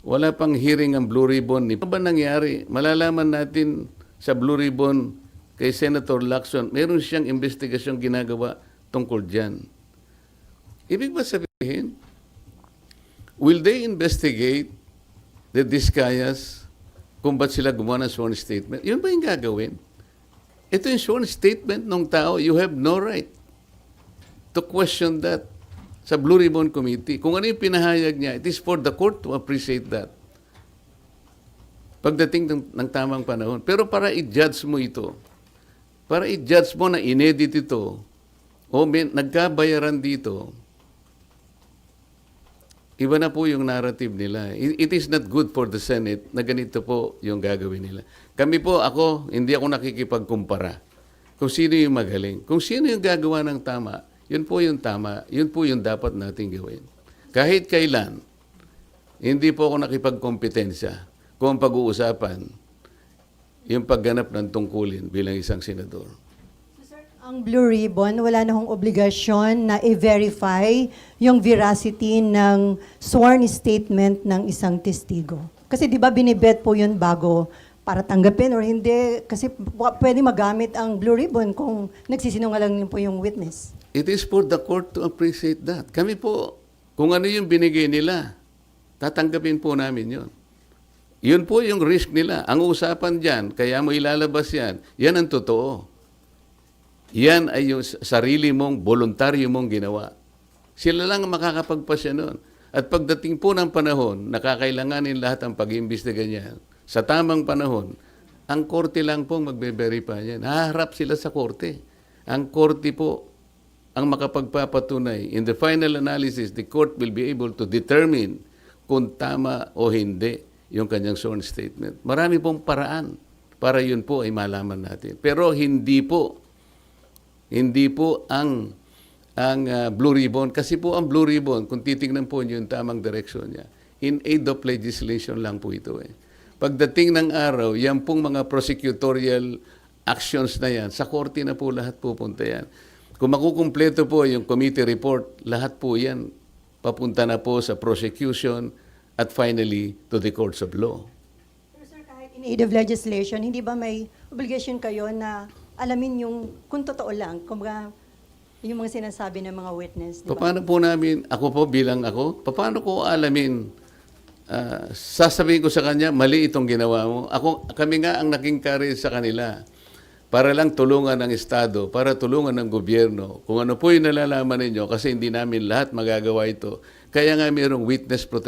Wala pang hearing ang Blue Ribbon. Ano ba nangyari? Malalaman natin sa Blue Ribbon kay Senator Lacson, meron siyang investigasyong ginagawa tungkol dyan. Ibig ba sabihin, will they investigate the Discayas kung ba't sila gumawa ng sworn statement? Yun ba yung gagawin? Ito yung sworn statement ng tao. You have no right to question that sa Blue Ribbon Committee. Kung ano yung pinahayag niya, it is for the court to appreciate that. Pagdating ng tamang panahon. Pero para i-judge mo ito, para i-judge mo na inedit ito, o nagkabayaran dito, iba na po yung narrative nila. It is not good for the Senate na ganito po yung gagawin nila. Kami po, hindi ako nakikipagkumpara kung sino yung magaling. Kung sino yung gagawa ng tama, yun po yung tama, yun po yung dapat nating gawin. Kahit kailan, hindi po ako nakipagkompetensya kung ang pag-uusapan yung pagganap ng tungkulin bilang isang senador. Ang Blue Ribbon, wala na hong obligasyon na i-verify yung veracity ng sworn statement ng isang testigo. Kasi di ba binibet po yun bago para tanggapin or hindi? Kasi pwede magamit ang Blue Ribbon kung nagsisinungaling po yung witness. It is for the court to appreciate that. Kami po, kung ano yung binigay nila, tatanggapin po namin yun. Yun po yung risk nila. Ang usapan dyan, kaya mo ilalabas yan ang totoo. Yan ay yung sarili mong, voluntaryo mong ginawa. Sila lang ang makakapagpasya nun. At pagdating po ng panahon, nakakailanganin lahat ang pag-iimbestiga niyan. Sa tamang panahon, ang korte lang pong magbe-verify yan. Haharap sila sa korte. Ang korte po ang makapagpapatunay. In the final analysis, the court will be able to determine kung tama o hindi yung kanyang sworn statement. Marami pong paraan para yun po ay malaman natin. Pero hindi po ang Blue Ribbon. Kasi po ang Blue Ribbon, kung titingnan po niyo yung tamang direksyon niya, in aid of legislation lang po ito eh. Pagdating ng araw, yan pong mga prosecutorial actions na yan, sa korte na po lahat pupunta yan. Kung makukumpleto po yung committee report, lahat po yan papunta na po sa prosecution at finally to the courts of law. Pero sir, kahit in aid of legislation, hindi ba may obligation kayo na alamin yung kung totoo lang, kung yung mga sinasabi ng mga witness, di ba? Paano po namin, paano ko alamin, sasabihin ko sa kanya, mali itong ginawa mo. Kami nga ang naging carrier sa kanila para lang tulungan ng Estado, para tulungan ng gobyerno. Kung ano po yung nalalaman ninyo, kasi hindi namin lahat magagawa ito. Kaya nga mayroong witness protection.